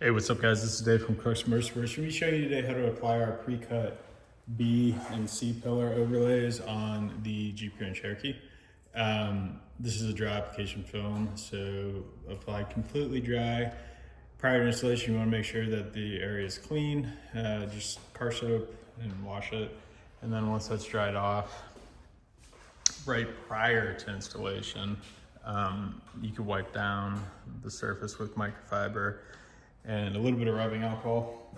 Hey, what's up guys? This is Dave from Crux Motorsports. Let me show you today how to apply our pre-cut B and C pillar overlays on the Jeep Grand Cherokee. This is a dry application film, so applied completely dry. Prior to installation, you want to make sure that the area is clean. Just car soap and wash it. And then once that's dried off, right prior to installation, you can wipe down the surface with microfiber and a little bit of rubbing alcohol.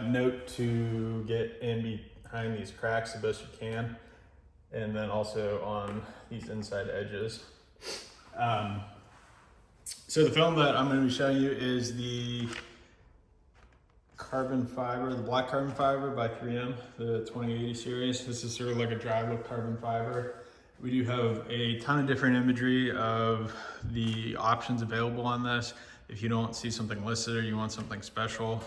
Note to get in behind these cracks the best you can, and then also on these inside edges. So the film that I'm going to be showing you is the carbon fiber, the black carbon fiber by 3M, the 2080 series. This is sort of like a dry look carbon fiber. We do have a ton of different imagery of the options available on this. If you don't see something listed or you want something special,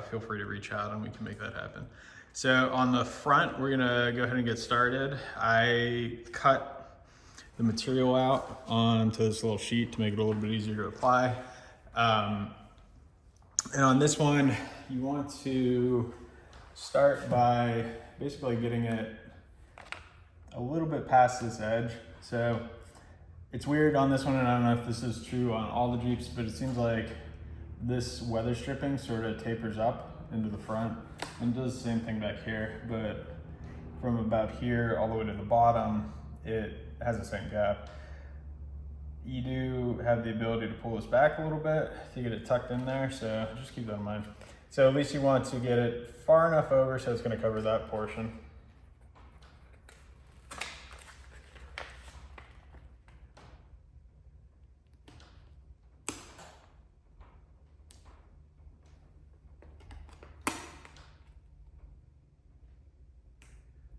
feel free to reach out and we can make that happen. So on the front, we're gonna go ahead and get started. I cut the material out onto this little sheet to make it a little bit easier to apply. And on this one, you want to start by basically getting it a little bit past this edge. So it's weird on this one, and I don't know if this is true on all the Jeeps, but it seems like this weather stripping sort of tapers up into the front and does the same thing back here, but from about here all the way to the bottom, it has the same gap. You do have the ability to pull this back a little bit to get it tucked in there, so just keep that in mind. So at least you want to get it far enough over so it's going to cover that portion.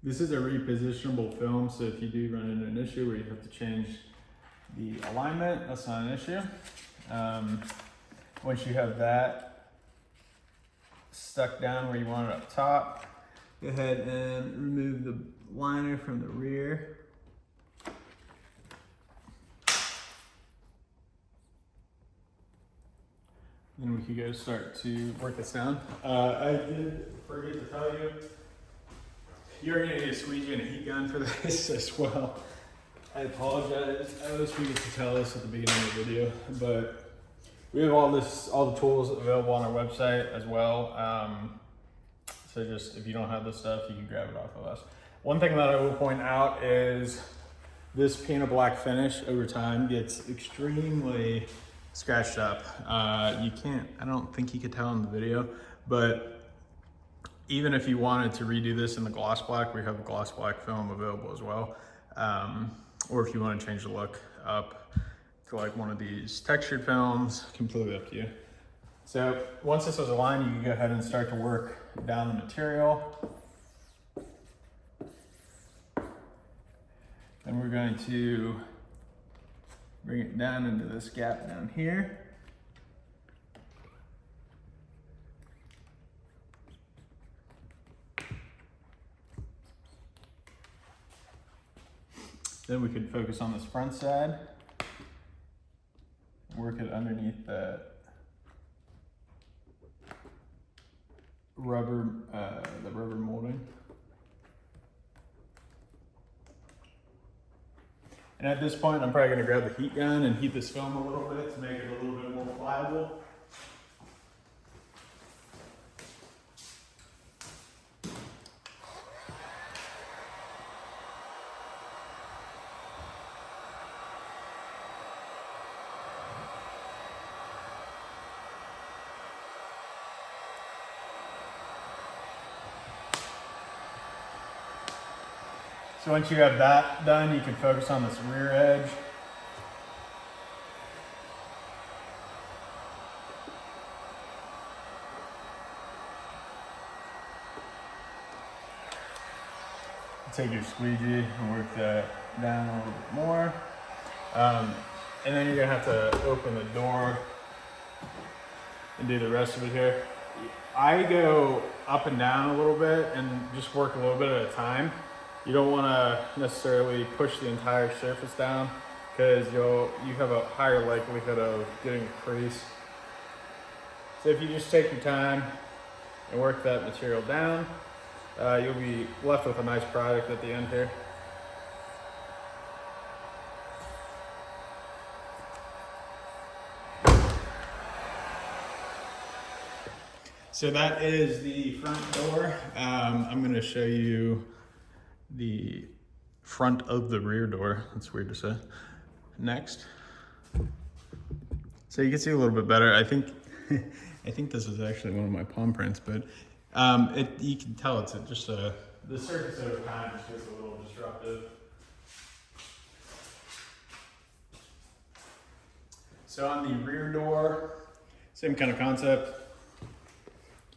This is a repositionable film, so if you do run into an issue where you have to change the alignment, that's not an issue. Once you have that stuck down where you want it up top, go ahead and remove the liner from the rear. Then we can go start to work this down. I did forget to tell you, you're gonna need a squeegee and a heat gun for this as well. I apologize. I always forget to tell this at the beginning of the video, but we have all the tools available on our website as well. So just, if you don't have this stuff, you can grab it off of us. One thing that I will point out is this piano black finish over time gets extremely scratched up. I don't think you could tell in the video, but even if you wanted to redo this in the gloss black, we have a gloss black film available as well. Or if you want to change the look up to like one of these textured films, completely up to you. So once this is aligned, you can go ahead and start to work down the material. Then we're going to bring it down into this gap down here. Then we could focus on this front side, work it underneath that rubber, the rubber molding. And at this point, I'm probably gonna grab the heat gun and heat this film a little bit to make it a little bit more pliable. So once you have that done, you can focus on this rear edge. Take your squeegee and work that down a little bit more. And then you're gonna have to open the door and do the rest of it here. I go up and down a little bit and just work a little bit at a time. You don't want to necessarily push the entire surface down because you have a higher likelihood of getting a crease. So if you just take your time and work that material down, you'll be left with a nice product at the end here. So that is the front door. I'm gonna show you the front of the rear door. That's weird to say. Next. So you can see a little bit better. I think this is actually one of my palm prints, but you can tell it's just the surface over time just gets a little disruptive. So on the rear door, same kind of concept.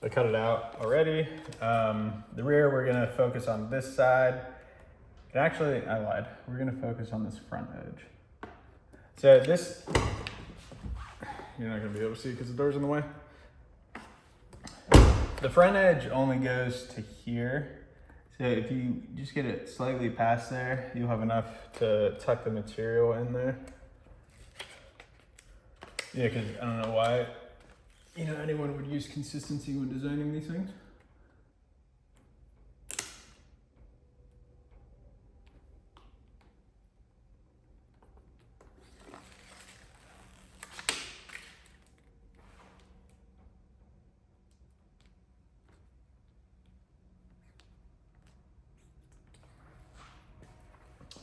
I cut it out already. The rear, we're gonna focus on this side. And actually, I lied. We're gonna focus on this front edge. So this, you're not gonna be able to see because the door's in the way. The front edge only goes to here. So if you just get it slightly past there, you'll have enough to tuck the material in there. Yeah, because I don't know why, anyone would use consistency when designing these things.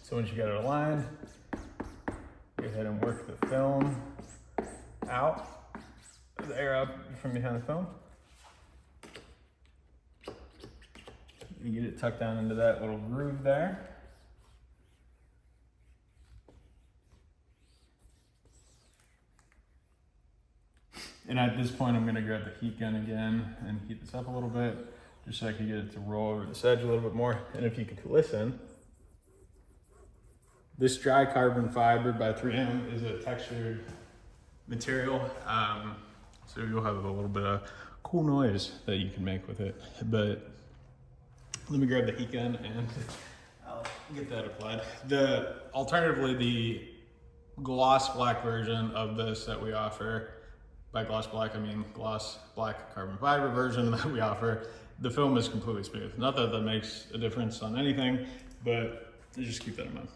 So once you get it aligned, go ahead and work the film out, the air out from behind the film. You get it tucked down into that little groove there. And at this point, I'm gonna grab the heat gun again and heat this up a little bit, just so I can get it to roll over this edge a little bit more. And if you could listen, this dry carbon fiber by 3M is a textured material. So you'll have a little bit of cool noise that you can make with it. But let me grab the heat gun and I'll get that applied. Alternatively, the gloss black version of this that we offer, by gloss black, I mean gloss black carbon fiber version that we offer, the film is completely smooth. Not that that makes a difference on anything, but just keep that in mind.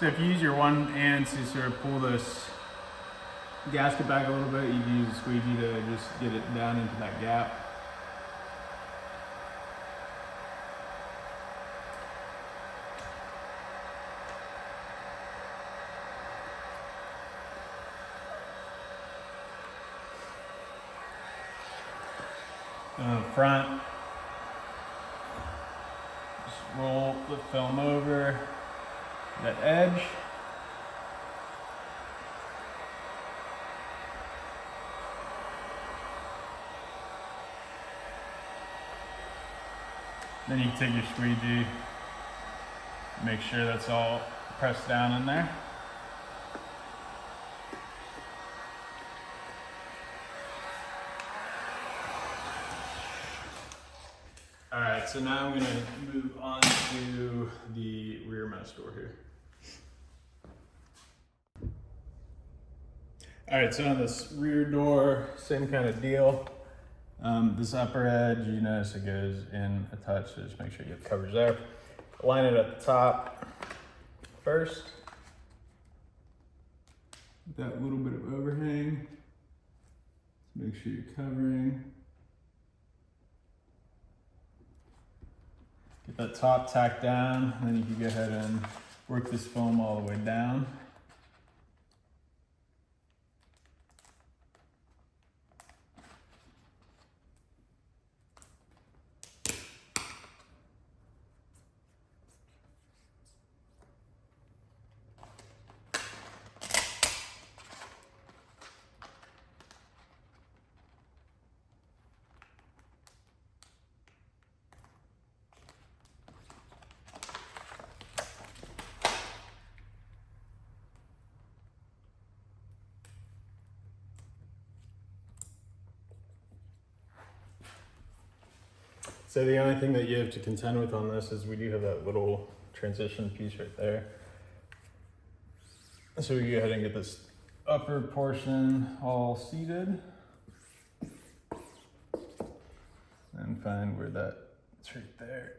So if you use your one hand to sort of pull this gasket back a little bit, you can use a squeegee to just get it down into that gap. And on the front, just roll the film over that edge. Then you can take your squeegee, make sure that's all pressed down in there. All right, so now I'm gonna move on to the rear mouse door here. All right, so on this rear door, same kind of deal. This upper edge, you notice it goes in a touch, so just make sure you get coverage there. Line it at the top first. That little bit of overhang. Make sure you're covering. Get that top tacked down, and then you can go ahead and work this foam all the way down. So the only thing that you have to contend with on this is we do have that little transition piece right there. So we go ahead and get this upper portion all seated. And find where it's right there.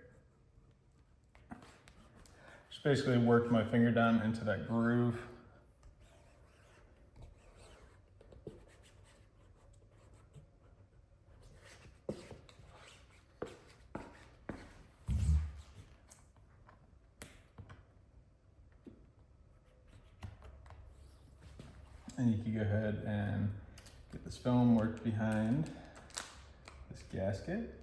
Just basically work my finger down into that groove. And you can go ahead and get this film worked behind this gasket.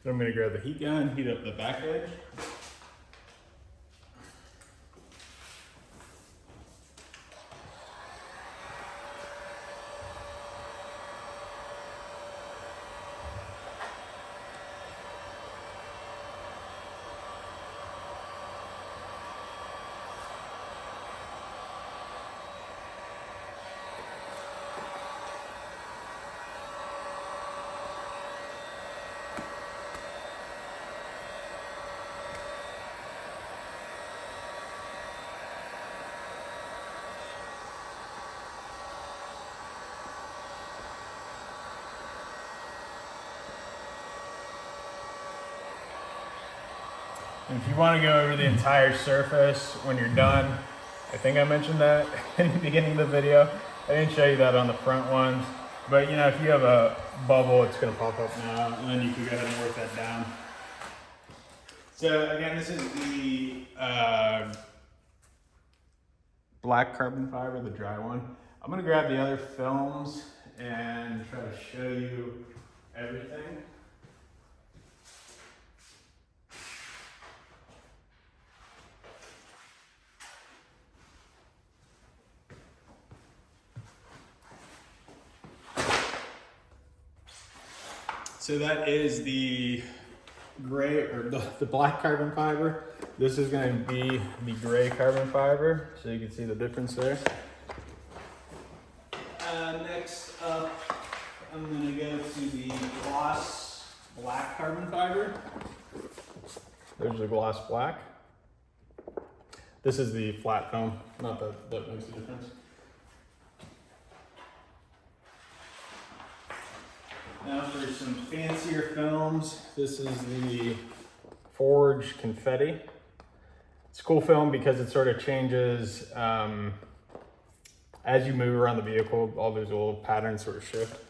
I'm going to grab the heat gun, heat up the back edge. And if you want to go over the entire surface when you're done, I think I mentioned that in the beginning of the video. I didn't show you that on the front ones, but you know, if you have a bubble, it's going to pop up now, and then you can go ahead and work that down. So again, this is the black carbon fiber, the dry one. I'm going to grab the other films and try to show you everything. So that is the gray, or the black carbon fiber. This is going to be the gray carbon fiber, so you can see the difference there. Next up, I'm going to go to the gloss black carbon fiber. There's the gloss black. This is the flat film, not that makes a difference. Now for some fancier films, this is the Forge Confetti. It's a cool film because it sort of changes as you move around the vehicle, all those little patterns sort of shift.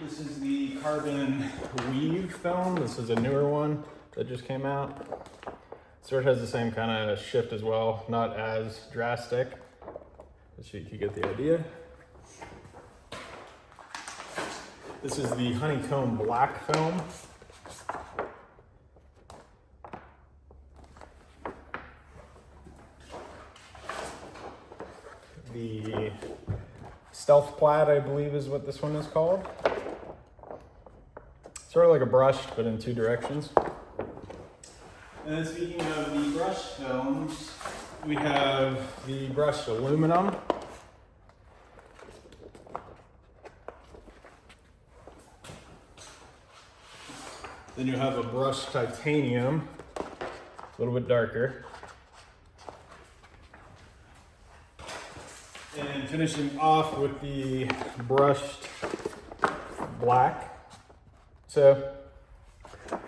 This is the Carbon Weave film. This is a newer one that just came out. Sort of has the same kind of shift as well, not as drastic, but you can get the idea. This is the honeycomb black film. The stealth plaid, I believe, is what this one is called. Sort of like a brushed, but in two directions. And then speaking of the brushed films, we have the brushed aluminum. Then you have a brushed titanium, a little bit darker. And finishing off with the brushed black. So,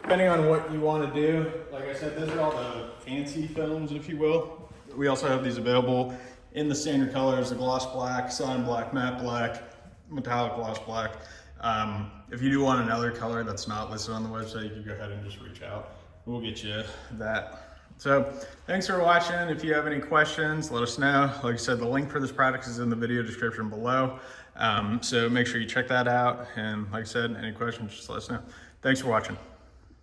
depending on what you want to do, like I said, those are all the fancy films, if you will. We also have these available in the standard colors, the gloss black, cyan black, matte black, metallic gloss black. If you do want another color that's not listed on the website, you can go ahead and just reach out. We'll get you that. So thanks for watching. If you have any questions, let us know. Like I said, the link for this product is in the video description below. So make sure you check that out. And like I said, any questions, just let us know. Thanks for watching.